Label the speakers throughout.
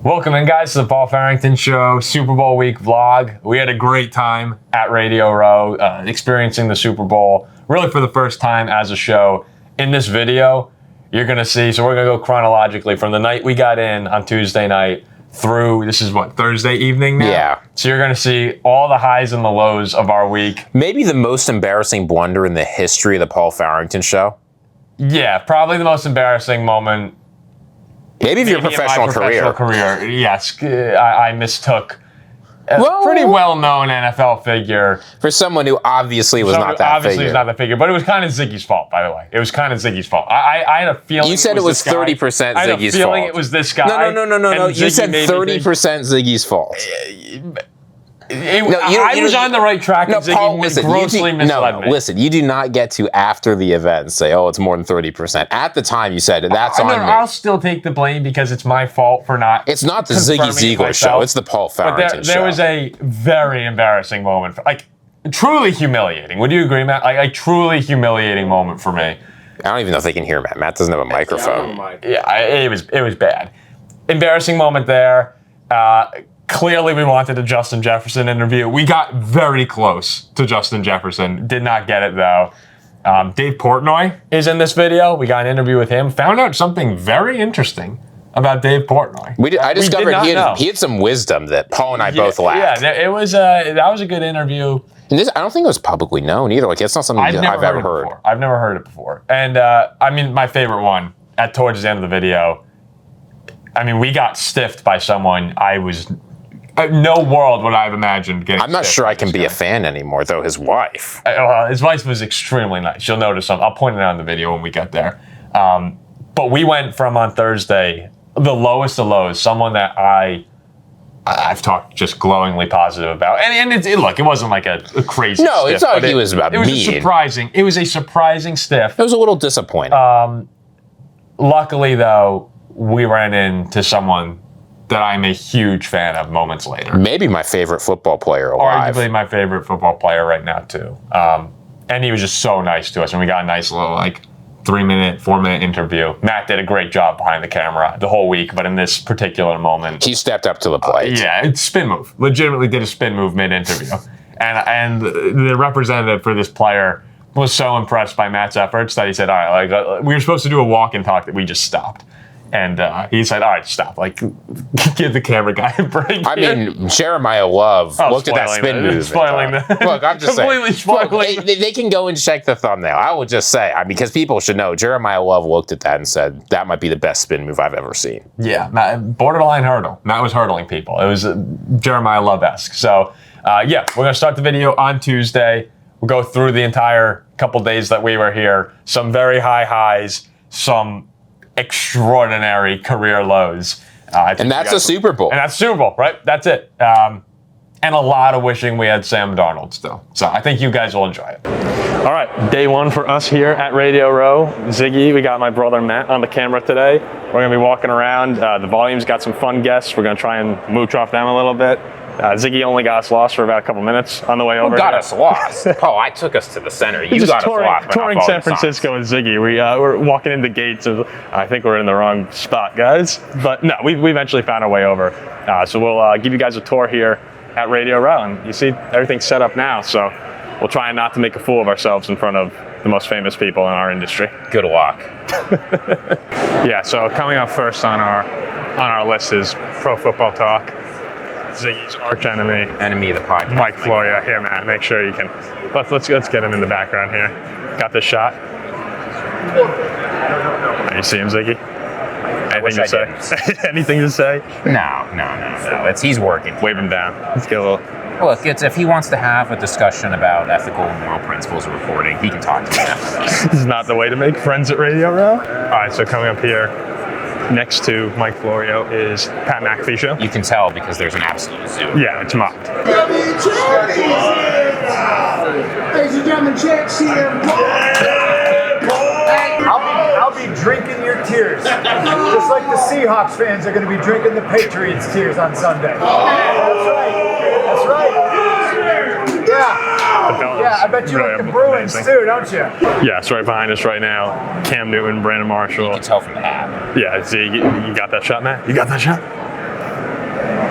Speaker 1: Welcome in, guys, to the Paul Farrington Show Super Bowl week vlog. We had a great time at Radio Row, experiencing the Super Bowl, really for the first time as a show. In this video, you're going to see, so we're going to go chronologically from the night we got in on Tuesday night through, this is what, Thursday evening now?
Speaker 2: Yeah.
Speaker 1: So you're going to see all the highs and the lows of our week.
Speaker 2: Maybe the most embarrassing blunder in the history of the Paul Farrington Show.
Speaker 1: Yeah, probably the most embarrassing moment.
Speaker 2: Maybe of your professional career.
Speaker 1: Yes, I mistook a pretty well-known NFL figure
Speaker 2: for someone who obviously was not that
Speaker 1: obviously
Speaker 2: figure.
Speaker 1: was not that figure, but it was kind of Ziggy's fault, by the way. It was kind of Ziggy's fault. I had a feeling
Speaker 2: you said it was 30% Ziggy's fault.
Speaker 1: I had a feeling it was this guy.
Speaker 2: No. You said 30% Ziggy's fault.
Speaker 1: I was on the right track, and Ziggy
Speaker 2: Paul,
Speaker 1: grossly misled me.
Speaker 2: Listen, you do not get to after the event and say, oh, it's more than 30%. At the time, you said it. That's on me.
Speaker 1: I'll still take the blame because it's my fault for not.
Speaker 2: It's not the Ziggy Ziegler show. It's the Paul Farrington show.
Speaker 1: There was a very embarrassing moment, truly humiliating. Would you agree, Matt? A truly humiliating moment for me.
Speaker 2: I don't even know if they can hear Matt. Matt doesn't have a microphone.
Speaker 1: It was bad. Embarrassing moment there. Clearly, we wanted a Justin Jefferson interview. We got very close to Justin Jefferson. Did not get it, though. Dave Portnoy is in this video. We got an interview with him. Found out something very interesting about Dave Portnoy.
Speaker 2: I discovered he had some wisdom that Paul and I both lacked.
Speaker 1: Yeah, it was that was a good interview.
Speaker 2: And this, I don't think it was publicly known either. It's not something I've ever heard.
Speaker 1: I've never heard it before. And my favorite one towards the end of the video. We got stiffed by someone I was. No world would I have imagined getting.
Speaker 2: I'm not sure I can be a fan anymore, though. His wife.
Speaker 1: His wife was extremely nice. You'll notice something. I'll point it out in the video when we get there. But we went from on Thursday, the lowest of lows, someone that I've talked just glowingly positive about, and it wasn't like a crazy.
Speaker 2: No,
Speaker 1: stiff,
Speaker 2: it's not like he was about mean.
Speaker 1: It was a surprising stiff.
Speaker 2: It was a little disappointing.
Speaker 1: Luckily, though, we ran into someone that I'm a huge fan of moments later.
Speaker 2: Maybe my favorite football player alive.
Speaker 1: Arguably my favorite football player right now, too. And he was just so nice to us, and we got a nice little, 3-minute, 4-minute interview. Matt did a great job behind the camera the whole week, but in this particular moment...
Speaker 2: He stepped up to the plate.
Speaker 1: It's spin move. Legitimately did a spin move mid-interview. and the representative for this player was so impressed by Matt's efforts that he said, all right, we were supposed to do a walk and talk that we just stopped. And he said, all right, stop. Give the camera guy a break.
Speaker 2: Jeremiyah looked at that spin move.
Speaker 1: Spoiling the
Speaker 2: Look, I'm just
Speaker 1: completely
Speaker 2: saying.
Speaker 1: spoiling.
Speaker 2: Look, they can go and check the thumbnail. I will just say, because people should know, Jeremiyah looked at that and said, that might be the best spin move I've ever seen.
Speaker 1: Yeah, borderline hurdle. Matt was hurdling people. It was Jeremiyah Love-esque. So, we're going to start the video on Tuesday. We'll go through the entire couple days that we were here. Some very high highs, some extraordinary career lows.
Speaker 2: And that's a Super Bowl.
Speaker 1: And that's Super Bowl, right? That's it. And a lot of wishing we had Sam Darnold still. So I think you guys will enjoy it. All right, day one for us here at Radio Row. Ziggy, we got my brother Matt on the camera today. We're going to be walking around. The volume's got some fun guests. We're going to try and mooch off them a little bit. Ziggy only got us lost for about a couple minutes on the way over.
Speaker 2: Who got us lost? I took us to the center. You got us lost.
Speaker 1: Touring San Francisco with Ziggy. We're walking into gates of, I think we're in the wrong spot, guys. But no, we eventually found our way over. So we'll give you guys a tour here at Radio Row. And you see everything's set up now. So we'll try not to make a fool of ourselves in front of the most famous people in our industry.
Speaker 2: Good luck.
Speaker 1: Yeah, so coming up first on our list is Pro Football Talk. Ziggy's arch enemy
Speaker 2: of the podcast.
Speaker 1: Mike Floria. Here, Matt. Make sure you can. Let's get him in the background here. Got this shot. You see him, Ziggy? Anything to say? Anything to say?
Speaker 2: No. He's working.
Speaker 1: Wave him down. Let's get a little.
Speaker 2: Look, if he wants to have a discussion about ethical and moral principles of reporting, he can talk to me after this.
Speaker 1: This is not the way to make friends at Radio Row. All right, so coming up here, next to Mike Florio is Pat McAfee show.
Speaker 2: You can tell because there's an absolute zoo.
Speaker 1: Yeah, it's mocked.
Speaker 3: Ladies and gentlemen, champs here. I'll be drinking your tears, just like the Seahawks fans are going to be drinking the Patriots' tears on Sunday. That's right. Yeah, I bet you like the Bruins too, don't you?
Speaker 1: Yeah, it's right behind us right now. Cam Newton, Brandon Marshall.
Speaker 2: You can tell from the hat.
Speaker 1: Yeah, see, you got that shot, Matt? You got that shot?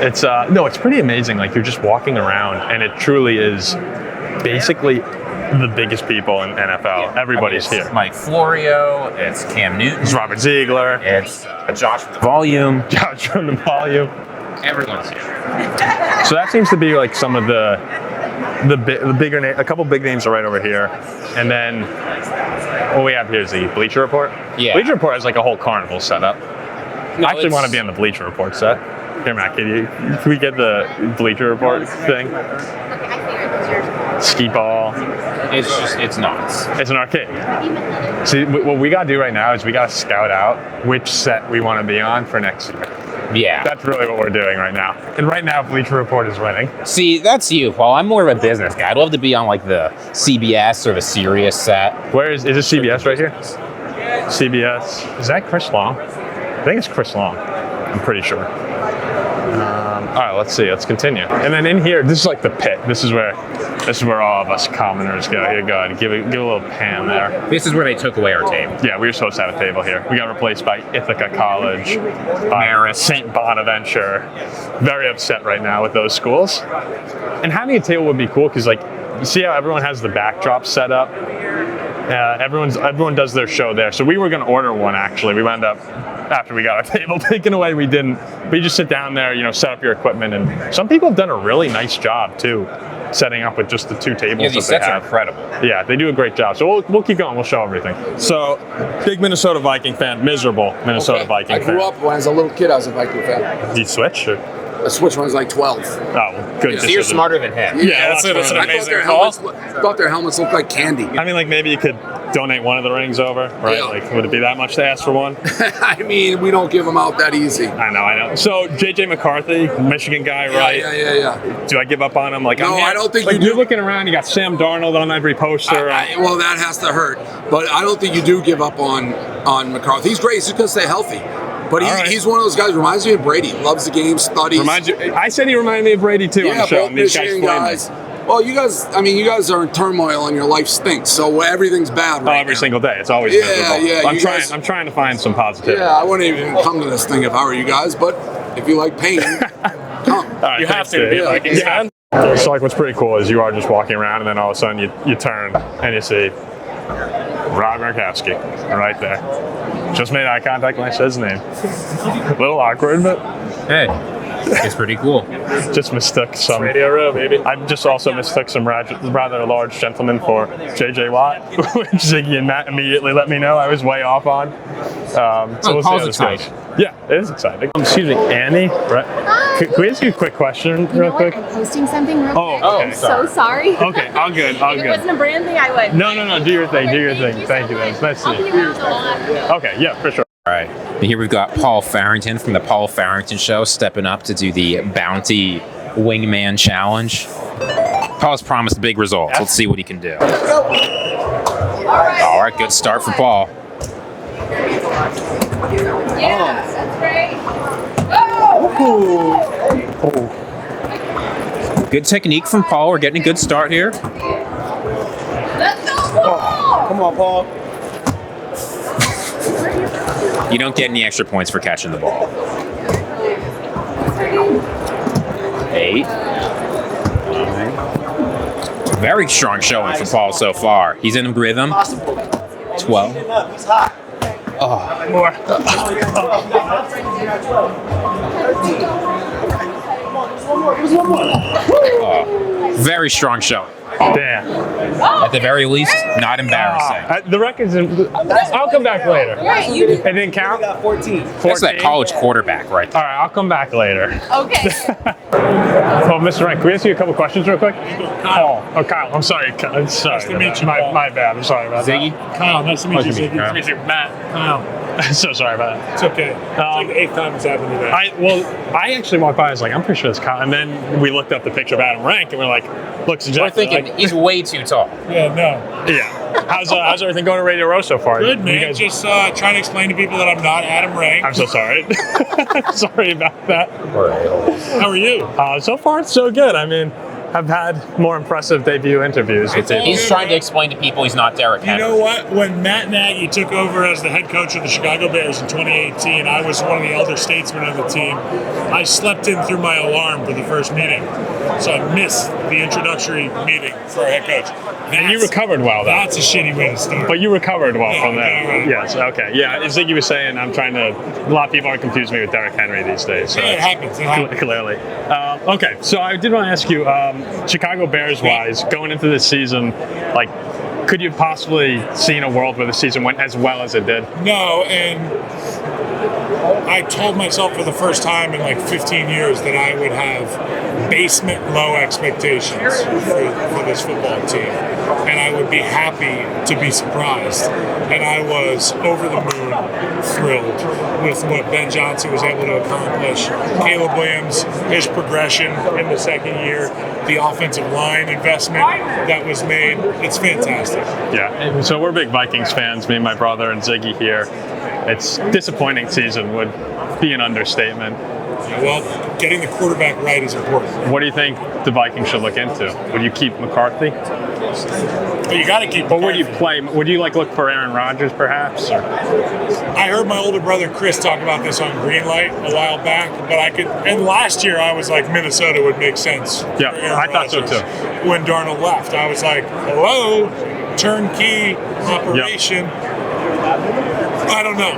Speaker 1: It's no, it's pretty amazing. Like you're just walking around, and it truly is basically the biggest people in NFL. Yeah. Everybody's here.
Speaker 2: Mike Florio. It's Cam Newton.
Speaker 1: It's Robert Ziegler.
Speaker 2: It's Josh from the Volume.
Speaker 1: Josh from the Volume.
Speaker 2: Everyone's here.
Speaker 1: So that seems to be like some of the bigger a couple big names are right over here, and then what we have here is the Bleacher Report.
Speaker 2: Yeah.
Speaker 1: Bleacher Report has like a whole carnival set up.
Speaker 2: No,
Speaker 1: I actually want to be on the Bleacher Report set. Here, Matt, can we get the Bleacher Report thing? Ski ball.
Speaker 2: It's nuts.
Speaker 1: It's an arcade. See, what we gotta do right now is we gotta scout out which set we want to be on for next year.
Speaker 2: Yeah.
Speaker 1: That's really what we're doing right now. And right now, Bleacher Report is winning.
Speaker 2: See, that's you, Paul. I'm more of a business guy. I'd love to be on like the CBS or the Sirius set.
Speaker 1: Where is it CBS right here? CBS. Is that Chris Long? I think it's Chris Long. I'm pretty sure. All right, let's see. Let's continue. And then in here, this is like the pit. This is where all of us commoners go. Here, go ahead. Give a little pan there.
Speaker 2: This is where they took away our table.
Speaker 1: Yeah, we were supposed to have a table here. We got replaced by Ithaca College, Marist, St. Bonaventure. Very upset right now with those schools. And having a table would be cool because, like, you see how everyone has the backdrop set up? Everyone does their show there. So we were going to order one, actually. We wound up, after we got our table taken away, we didn't. But you just sit down there, set up your equipment. And some people have done a really nice job, too, setting up with just the two tables.
Speaker 2: Yeah, these sets are incredible.
Speaker 1: Yeah, they do a great job. So we'll keep going. We'll show everything. So, big Minnesota Viking fan, miserable Minnesota Viking fan.
Speaker 4: I grew up when I was a little kid. I was a Viking fan.
Speaker 1: Did you switch? Or?
Speaker 4: I switched when I was like 12.
Speaker 1: Oh, well, good.
Speaker 2: So you're smarter than him.
Speaker 1: Yeah, that's an amazing call.
Speaker 4: I thought their helmets looked like candy.
Speaker 1: I mean, like maybe you could donate one of the rings over, right?
Speaker 4: Yeah.
Speaker 1: Like, would it be that much to ask for one?
Speaker 4: I mean, we don't give them out that easy.
Speaker 1: I know. So JJ McCarthy, Michigan guy, right?
Speaker 4: Yeah.
Speaker 1: Do I give up on him? Like,
Speaker 4: no, I don't think
Speaker 1: like,
Speaker 4: you do.
Speaker 1: You're looking around, you got Sam Darnold on every poster.
Speaker 4: Well, that has to hurt. But I don't think you do give up on McCarthy. He's great. He's just going to stay healthy. But he's one of those guys who reminds me of Brady. Loves the game, studies.
Speaker 1: I said he reminded me of Brady too on the show.
Speaker 4: Both Michigan guys. Well, you guys are in turmoil and your life stinks, so everything's bad right
Speaker 1: every
Speaker 4: now.
Speaker 1: single day. It's always miserable.
Speaker 4: Yeah.
Speaker 1: I'm trying to find some positivity.
Speaker 4: Yeah, I wouldn't even come to this thing if I were you guys, but if you like pain, come.
Speaker 1: Right,
Speaker 2: you have to be like you can.
Speaker 1: So like what's pretty cool is you are just walking around and then all of a sudden you turn and you see Rob Gronkowski right there. Just made eye contact when I said his name. A little awkward, but
Speaker 2: hey, it's pretty cool.
Speaker 1: Just mistook some Radio Row, baby. I just also mistook some rather large gentlemen for J.J. Watt, which Ziggy and Matt immediately let me know I was way off on. So we'll see how this goes. Yeah, it is exciting. Excuse me, Annie. Right? Can we ask you a quick question, real quick?
Speaker 5: I'm posting something real quick.
Speaker 1: Oh, okay.
Speaker 5: I'm so sorry.
Speaker 1: Okay, all good.
Speaker 5: If it wasn't a brand thing, I would.
Speaker 1: No. Do your thing. Thank you. That's nice to
Speaker 5: I'll
Speaker 1: see
Speaker 5: be
Speaker 1: you.
Speaker 5: around a lot.
Speaker 1: Okay, yeah, for sure.
Speaker 2: All right. And here we've got Paul Farrington from the Paul Farrington Show stepping up to do the Bounty Wingman Challenge. Paul's promised big results. Let's see what he can do. All right, good start for Paul.
Speaker 5: Yeah, that's great.
Speaker 1: Oh.
Speaker 2: Good technique from Paul. We're getting a good start here.
Speaker 5: Let's go, Paul!
Speaker 4: Come on, Paul.
Speaker 2: You don't get any extra points for catching the ball. 8. 9. Very strong showing for Paul so far. He's in rhythm. 12.
Speaker 1: More.
Speaker 2: Very strong showing.
Speaker 1: Damn.
Speaker 2: At the very least, not embarrassing.
Speaker 1: The record's I'll come back later.
Speaker 5: Right, you
Speaker 1: It didn't count?
Speaker 4: 14.
Speaker 2: That's that college quarterback right there.
Speaker 1: All right, I'll come back later.
Speaker 5: Okay.
Speaker 1: Oh, Mr. Rank, can we ask you a couple questions real quick? Kyle. Oh, Kyle. I'm sorry. I'm sorry.
Speaker 6: Nice to meet you,
Speaker 1: My bad. I'm sorry about
Speaker 2: Ziggy?
Speaker 6: Kyle, nice to meet you,
Speaker 2: Nice to meet
Speaker 6: Ziggy.
Speaker 2: you.
Speaker 6: Nice to meet you, Matt. Kyle.
Speaker 1: that. So sorry about that.
Speaker 6: It's okay. It's like the 8th time it's happened today.
Speaker 1: I actually walked by. I was like, I'm pretty sure it's Kyle. And then we looked up the picture of Adam Rank, and we're like, looks
Speaker 2: We're
Speaker 1: exactly
Speaker 2: thinking
Speaker 1: like.
Speaker 2: he's way too tall.
Speaker 6: Yeah, no.
Speaker 1: Yeah. How's everything going to Radio Row so far?
Speaker 6: Good,
Speaker 1: You
Speaker 6: man.
Speaker 1: guys-
Speaker 6: Just trying to explain to people that I'm not Adam Rank.
Speaker 1: I'm so sorry. Sorry about that.
Speaker 6: How are you?
Speaker 1: So far, so good. I mean, have had more impressive debut interviews with people.
Speaker 2: He's trying to explain to people he's not Derrick
Speaker 6: You
Speaker 2: Henry.
Speaker 6: know what? When Matt Nagy took over as the head coach of the Chicago Bears in 2018, I was one of the elder statesmen of the team. I slept in through my alarm for the first meeting, so I missed the introductory meeting for our head coach.
Speaker 1: And you recovered well, though.
Speaker 6: That's a shitty way to start.
Speaker 1: But you recovered well from that.
Speaker 6: yeah, right.
Speaker 1: Yes, okay. Yeah, as Ziggy was saying, a lot of people are confusing me with Derrick Henry these days. So
Speaker 6: Yeah, it happens. It happens.
Speaker 1: Clearly. Okay, so I did want to ask you, Chicago Bears-wise, going into this season, like, could you possibly seen a world where the season went as well as it did?
Speaker 6: No, and I told myself for the first time in like 15 years that I would have basement low expectations for this football team. And I would be happy to be surprised. And I was over the moon thrilled with what Ben Johnson was able to accomplish. Caleb Williams, his progression in the second year, the offensive line investment that was made. It's fantastic.
Speaker 1: Yeah, and so we're big Vikings fans, me and my brother and Ziggy here. It's disappointing season would be an understatement.
Speaker 6: Well, getting the quarterback right is important.
Speaker 1: What do you think the Vikings should look into? Would you keep McCarthy?
Speaker 6: But you got to keep.
Speaker 1: Or would you play? Would you look for Aaron Rodgers perhaps? Or?
Speaker 6: I heard my older brother Chris talk about this on Greenlight a while back, but I could. And last year I was like Minnesota would make sense.
Speaker 1: Yeah,
Speaker 6: for Aaron
Speaker 1: I thought so
Speaker 6: Rodgers.
Speaker 1: too.
Speaker 6: When Darnold left, I was like, "Hello, turnkey operation." I don't know.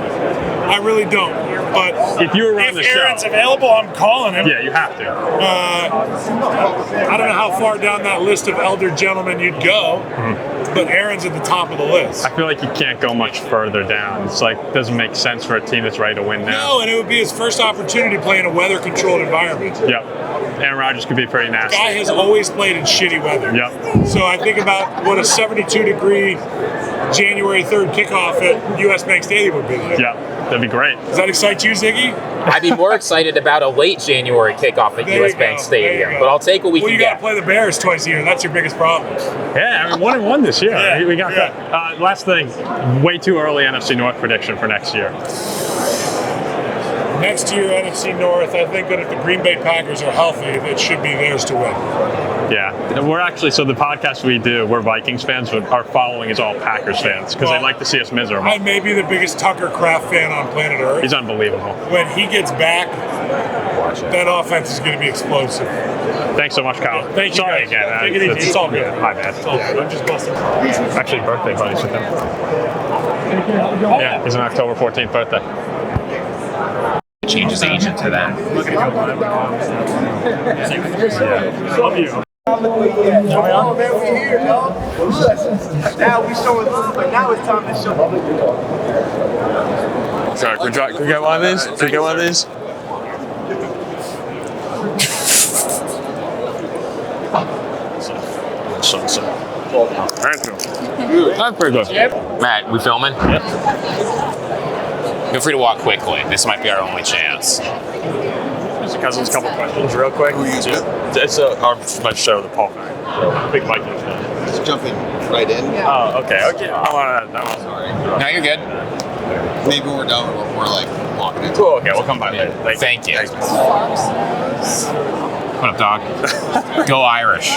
Speaker 6: I really don't. But
Speaker 1: if you were running the show,
Speaker 6: Aaron's available, I'm calling him.
Speaker 1: Yeah, you have to.
Speaker 6: I don't know how far down that list of elder gentlemen you'd go, but Aaron's at the top of the list.
Speaker 1: I feel like you can't go much further down. It's like doesn't make sense for a team that's ready to win now.
Speaker 6: No, and it would be his first opportunity to play in a weather-controlled environment.
Speaker 1: Yep. Aaron Rodgers could be pretty nasty.
Speaker 6: Guy has always played in shitty weather.
Speaker 1: Yep.
Speaker 6: So I think about what a 72-degree January 3rd kickoff at US Bank Stadium would be like.
Speaker 1: Yep. That'd be great.
Speaker 6: Does that excite you, Ziggy?
Speaker 2: I'd be more excited about a late January kickoff at
Speaker 6: There
Speaker 2: US
Speaker 6: you
Speaker 2: Bank
Speaker 6: go.
Speaker 2: Stadium,
Speaker 6: There you
Speaker 2: but
Speaker 6: go.
Speaker 2: I'll take what we
Speaker 6: Well,
Speaker 2: can
Speaker 6: you got to
Speaker 2: get.
Speaker 6: play the Bears twice a year. That's your biggest problem.
Speaker 1: Yeah, I mean 1-1 this year.
Speaker 6: Yeah,
Speaker 1: We got
Speaker 6: yeah.
Speaker 1: that. Last thing, way too early NFC North prediction for next year.
Speaker 6: Next year, NFC North, I think that if the Green Bay Packers are healthy, it should be theirs to win.
Speaker 1: Yeah, we're actually, so the podcast we do, we're Vikings fans, but our following is all Packers fans because they like to see us miserable.
Speaker 6: I may be the biggest Tucker Kraft fan on planet Earth.
Speaker 1: He's unbelievable.
Speaker 6: When he gets back, that offense is going to be explosive.
Speaker 1: Thanks so much, Kyle.
Speaker 6: Thank you,
Speaker 1: Sorry
Speaker 6: guys.
Speaker 1: again.
Speaker 6: Take it easy. It's all good.
Speaker 1: My bad.
Speaker 6: It's all good. I'm just busting.
Speaker 1: Actually, birthday buddies with him. Yeah, he's an October 14th birthday.
Speaker 2: Change his agent to that.
Speaker 1: Love you.
Speaker 3: Oh, man, we here, dog. Now we showing love, but now it's time to show.
Speaker 1: Sorry, can we get one of these? Can we get one of these? That's pretty good.
Speaker 2: Matt, we filming? Feel free to walk quickly. This might be our only chance.
Speaker 1: Mr. Cousins, a couple questions real quick. It's my show, the Paul Farrington. Big Vikings fan.
Speaker 7: Just jumping right in.
Speaker 1: Oh, okay. I'm sorry.
Speaker 2: No, you're good.
Speaker 7: Maybe when we're done, we're like walking into.
Speaker 1: Cool, okay, we'll come by later.
Speaker 2: Thank you. What up, dog? Go Irish.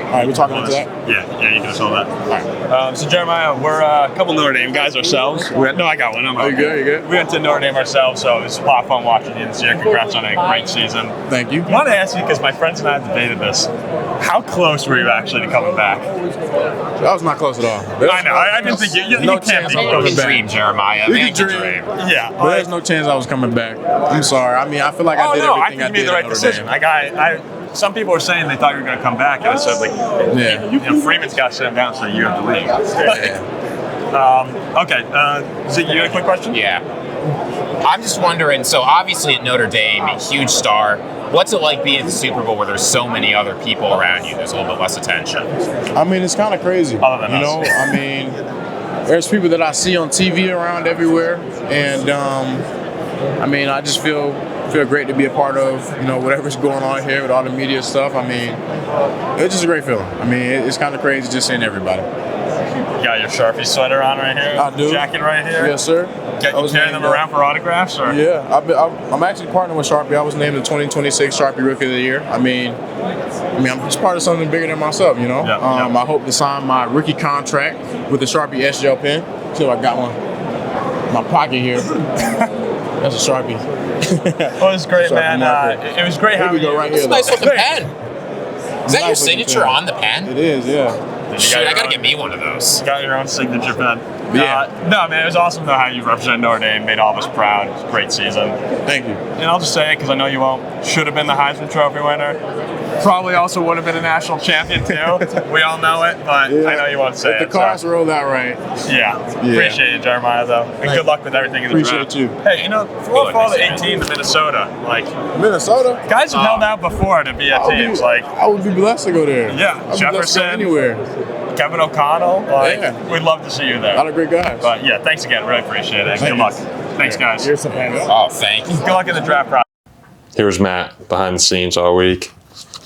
Speaker 8: All right, we're talking into that.
Speaker 1: Yeah, you can just hold that. All right. So Jeremiah, we're a couple Notre Dame guys ourselves. I got one.
Speaker 8: Oh, you good? You good?
Speaker 1: We went to Notre Dame ourselves, so it was a lot of fun watching you this year. Congrats on a great season.
Speaker 8: Thank you.
Speaker 1: I want to ask you, because my friends and I have debated this, how close were you actually to coming back?
Speaker 8: That was not close at all.
Speaker 1: I know, I didn't think you
Speaker 8: No
Speaker 1: can't
Speaker 8: chance
Speaker 1: be
Speaker 8: I
Speaker 2: You
Speaker 1: close.
Speaker 8: was
Speaker 2: can
Speaker 8: back.
Speaker 2: dream, Jeremiah.
Speaker 8: You
Speaker 2: Man
Speaker 8: can
Speaker 2: can
Speaker 8: dream.
Speaker 2: dream.
Speaker 1: Yeah.
Speaker 8: But there's no chance I was coming back. I'm sorry. I mean, I feel like I did
Speaker 1: I
Speaker 8: everything
Speaker 1: think
Speaker 8: I
Speaker 1: you made
Speaker 8: did
Speaker 1: the right
Speaker 8: at Notre
Speaker 1: decision.
Speaker 8: Dame.
Speaker 1: Like I some people were saying they thought you were going to come back, and I said,
Speaker 8: Yeah.
Speaker 1: Freeman's got to sit him down, so you have to leave.
Speaker 8: Yeah.
Speaker 1: Okay, Ziggy, you have a quick question?
Speaker 2: Yeah. I'm just wondering, so obviously at Notre Dame, a huge star. What's it like being at the Super Bowl where there's so many other people around you? There's a little bit less attention.
Speaker 8: I mean, it's kind of crazy.
Speaker 1: Other than
Speaker 8: you
Speaker 1: us.
Speaker 8: know, I mean, there's people that I see on TV around everywhere, and I mean, I just feel great to be a part of, whatever's going on here with all the media stuff. I mean, it's just a great feeling. I mean, it's kind of crazy just seeing everybody.
Speaker 1: You got your Sharpie sweater on right here?
Speaker 8: I do.
Speaker 1: Jacket right here?
Speaker 8: Yes, sir.
Speaker 1: carrying them around for autographs? Or?
Speaker 8: Yeah, I'm actually partnering with Sharpie. I was named the 2026 Sharpie Rookie of the Year. I mean, I'm just part of something bigger than myself, you know? I hope to sign my rookie contract with the Sharpie S-Gel pen. So I got one in my pocket here. That's a Sharpie.
Speaker 1: Well, it was great, man. It was great having you.
Speaker 8: Right
Speaker 2: It's
Speaker 8: here,
Speaker 2: a nice
Speaker 8: though.
Speaker 2: looking pen. Is that your
Speaker 8: Nice looking
Speaker 2: signature
Speaker 8: pen.
Speaker 2: on the pen?
Speaker 8: It is, yeah.
Speaker 2: Shoot, I gotta get me one of those.
Speaker 1: Got your own signature pen.
Speaker 8: Yeah.
Speaker 1: No, man, it was awesome though how you represent Notre Dame, made all of us proud. It was a great season.
Speaker 8: Thank you.
Speaker 1: And I'll just say it because I know you won't. Should have been the Heisman Trophy winner. Probably also would have been a national champion too. We all know it, but I know you won't say
Speaker 8: If
Speaker 1: it.
Speaker 8: the cards rolled out right.
Speaker 1: Yeah. Appreciate you, Jeremiyah, though. And good luck with everything in the draft.
Speaker 8: Appreciate you.
Speaker 1: Hey, throw a ball to 18 to Minnesota. Like,
Speaker 8: Minnesota?
Speaker 1: guys have held out before to be at teams.
Speaker 8: I would be blessed to go there.
Speaker 1: Yeah,
Speaker 8: I would be blessed to go
Speaker 1: Jefferson.
Speaker 8: anywhere.
Speaker 1: Kevin O'Connell. We'd love to see you there.
Speaker 8: A lot of great guys.
Speaker 1: But yeah, thanks again. Really appreciate it.
Speaker 8: Thank
Speaker 1: Good
Speaker 8: you.
Speaker 1: luck. Thanks, guys.
Speaker 8: Here's some hands.
Speaker 2: Oh, thank you.
Speaker 1: Good luck in the draft process. Here's Matt behind the scenes all week.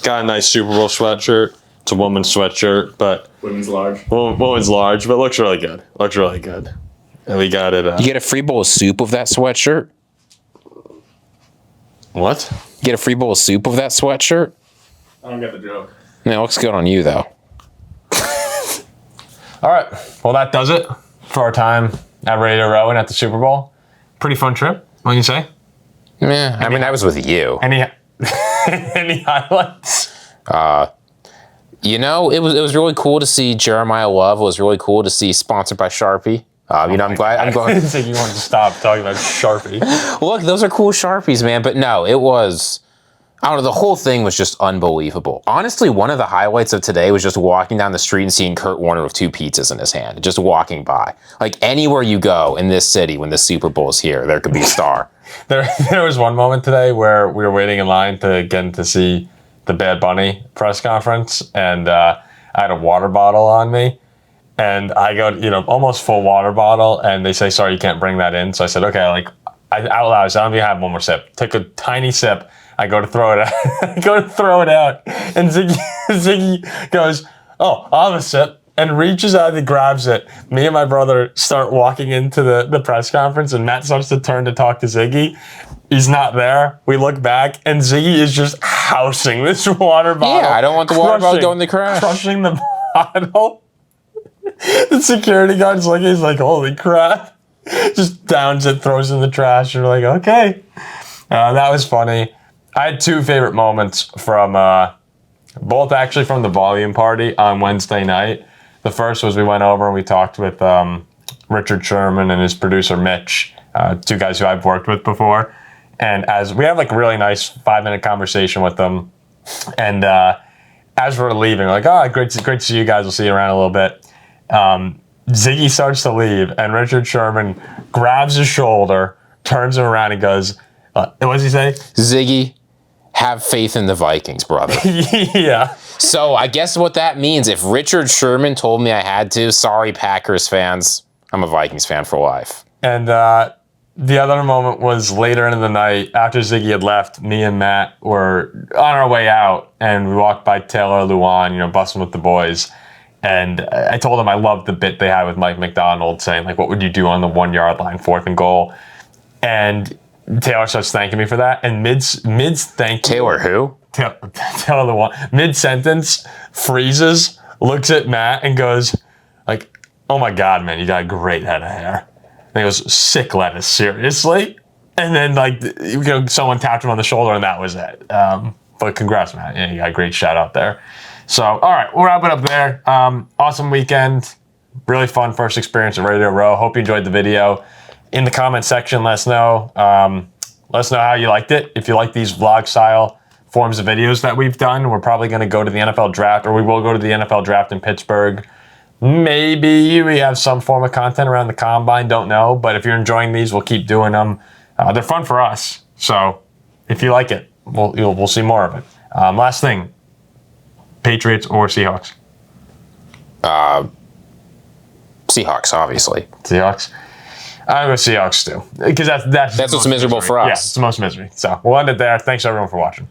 Speaker 1: Got a nice Super Bowl sweatshirt. It's a woman's sweatshirt, but
Speaker 9: Women's large.
Speaker 1: woman's large, but looks really good. Looks really good. And we got it.
Speaker 2: You get a free bowl of soup of that sweatshirt?
Speaker 1: What?
Speaker 2: You get a free bowl of soup of that sweatshirt?
Speaker 9: I don't get the joke.
Speaker 2: Yeah, it looks good on you, though.
Speaker 1: All right. Well, that does it for our time at Radio Row and at the Super Bowl. Pretty fun trip, what do you say?
Speaker 2: Yeah, I mean, I was with you.
Speaker 1: Any highlights?
Speaker 2: It was really cool to see Jeremiyah Love. It was really cool to see sponsored by Sharpie. I'm glad. I'm glad.
Speaker 1: I think you wanted to stop talking about Sharpie.
Speaker 2: Look, those are cool Sharpies, man. But no, it was. I don't know. The whole thing was just unbelievable. Honestly, one of the highlights of today was just walking down the street and seeing Kurt Warner with 2 pizzas in his hand, just walking by. Like anywhere you go in this city when the Super Bowl is here, there could be a star.
Speaker 1: There was one moment today where we were waiting in line to get in to see the Bad Bunny press conference, and I had a water bottle on me, and I go, almost full water bottle, and they say, sorry, you can't bring that in. So I said, okay, I out loud, I said, I'm gonna have one more sip. Took a tiny sip. I go to throw it out. And Ziggy goes, oh, I'll have a sip, and reaches out and grabs it. Me and my brother start walking into the press conference, and Matt starts to turn to talk to Ziggy. He's not there. We look back, and Ziggy is just housing this water bottle.
Speaker 2: Yeah, I don't want the water bottle going to crash.
Speaker 1: Crushing the bottle. The security guard's looking, he's like, holy crap. Just downs it, throws it in the trash, and we're like, okay. That was funny. I had 2 favorite moments from, both actually from the volume party on Wednesday night. The first was we went over and we talked with Richard Sherman and his producer Mitch, 2 guys who I've worked with before. And as we have a really nice 5-minute conversation with them. And as we're leaving, we're like, great to see you guys. We'll see you around a little bit. Ziggy starts to leave, and Richard Sherman grabs his shoulder, turns him around, and goes, what does he say?
Speaker 2: Ziggy, have faith in the Vikings, brother.
Speaker 1: Yeah.
Speaker 2: So I guess what that means, if Richard Sherman told me I had to, sorry, Packers fans, I'm a Vikings fan for life.
Speaker 1: And the other moment was later into the night, after Ziggy had left, me and Matt were on our way out, and we walked by Taylor Luan, busting with the boys. And I told him I loved the bit they had with Mike McDonald saying, what would you do on the 1-yard line, 4th and goal? And Taylor starts thanking me for that. And mid thank you.
Speaker 2: Taylor who?
Speaker 1: Taylor Luan. Mid-sentence, freezes, looks at Matt and goes, oh my God, man, you got a great head of hair. And he goes, sick lettuce, seriously? And then, someone tapped him on the shoulder, and that was it. But congrats, Matt. Yeah, you got a great shout out there. So, all right, we'll wrap it up there. Awesome weekend. Really fun first experience at Radio Row. Hope you enjoyed the video. In the comment section, let us know. Let us know how you liked it. If you like these vlog-style forms of videos that we've done, we're probably going to go to the NFL draft, or we will go to the NFL draft in Pittsburgh. Maybe we have some form of content around the combine, don't know. But if you're enjoying these, we'll keep doing them. They're fun for us. So if you like it, we'll see more of it. Last thing, Patriots or Seahawks?
Speaker 2: Seahawks, obviously.
Speaker 1: Seahawks? I'm going to Seahawks too. Because that's
Speaker 2: what's miserable
Speaker 1: misery.
Speaker 2: for us.
Speaker 1: Yeah, it's the most misery. So we'll end it there. Thanks everyone for watching.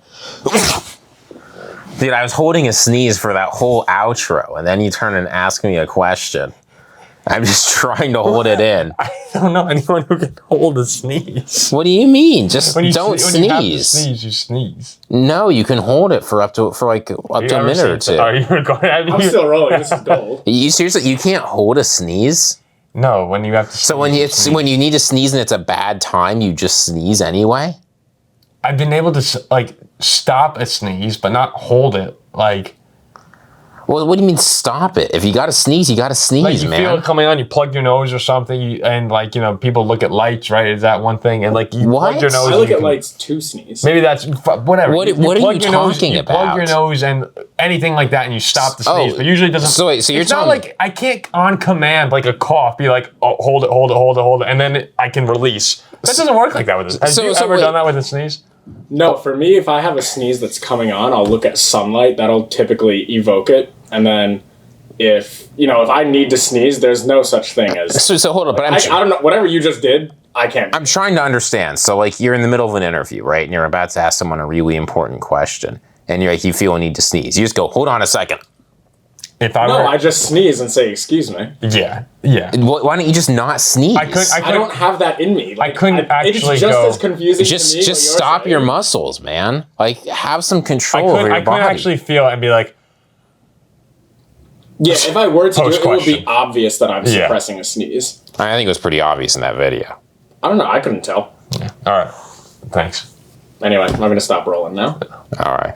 Speaker 2: Dude, I was holding a sneeze for that whole outro, and then you turn and ask me a question. I'm just trying to hold it in.
Speaker 1: I don't know anyone who can hold a sneeze.
Speaker 2: What do you mean? Just
Speaker 1: When you
Speaker 2: don't
Speaker 1: when you have to
Speaker 2: sneeze.
Speaker 1: sneeze, you sneeze.
Speaker 2: No, you can hold it for up to a minute or two.
Speaker 1: Are you recording?
Speaker 9: I'm still rolling. This is gold.
Speaker 2: You seriously? You can't hold a sneeze?
Speaker 1: No, when you have to.
Speaker 2: So when you need to sneeze and it's a bad time, you just sneeze anyway?
Speaker 1: I've been able to like stop a sneeze, but not hold it. Like,
Speaker 2: Well, what do you mean stop it? If you got to sneeze, you got to sneeze,
Speaker 1: like you
Speaker 2: man.
Speaker 1: feel it coming on, you plug your nose or something, and like people look at lights, right? Is that one thing? And like you plug your nose.
Speaker 9: I look at lights to sneeze.
Speaker 1: Maybe that's whatever.
Speaker 2: What are
Speaker 1: plug
Speaker 2: you
Speaker 1: your nose,
Speaker 2: talking
Speaker 1: you plug your
Speaker 2: about?
Speaker 1: nose and anything like that, and you stop the sneeze.
Speaker 2: Oh,
Speaker 1: But usually it doesn't.
Speaker 2: so wait, so you're
Speaker 1: it's not
Speaker 2: telling
Speaker 1: like I can't on command like a cough be like, oh, hold it, and then I can release. That doesn't work like that with this. Have you ever done that with a sneeze?
Speaker 9: No, for me, if I have a sneeze that's coming on, I'll look at sunlight. That'll typically evoke it. And then if I need to sneeze, there's no such thing as...
Speaker 2: So hold on, but
Speaker 9: I don't know. Whatever you just did, I can't.
Speaker 2: I'm trying to understand. So like you're in the middle of an interview, right? And you're about to ask someone a really important question. And you feel a need to sneeze. You just go, hold on a second.
Speaker 9: I just sneeze and say, excuse me.
Speaker 1: Yeah.
Speaker 2: Why don't you just not sneeze?
Speaker 9: I don't have that in me.
Speaker 1: I couldn't actually
Speaker 9: It's just
Speaker 1: go.
Speaker 9: as confusing to me.
Speaker 2: Just stop your muscles, man. Like have some control over your
Speaker 1: I
Speaker 2: body.
Speaker 1: couldn't actually feel it and be like,
Speaker 9: yeah, if I were to do it, it would be
Speaker 1: Post-question.
Speaker 9: obvious that I'm suppressing a sneeze.
Speaker 2: I think it was pretty obvious in that video.
Speaker 9: I don't know. I couldn't tell.
Speaker 1: all right, thanks.
Speaker 9: Anyway, I'm going to stop rolling now.
Speaker 2: All right.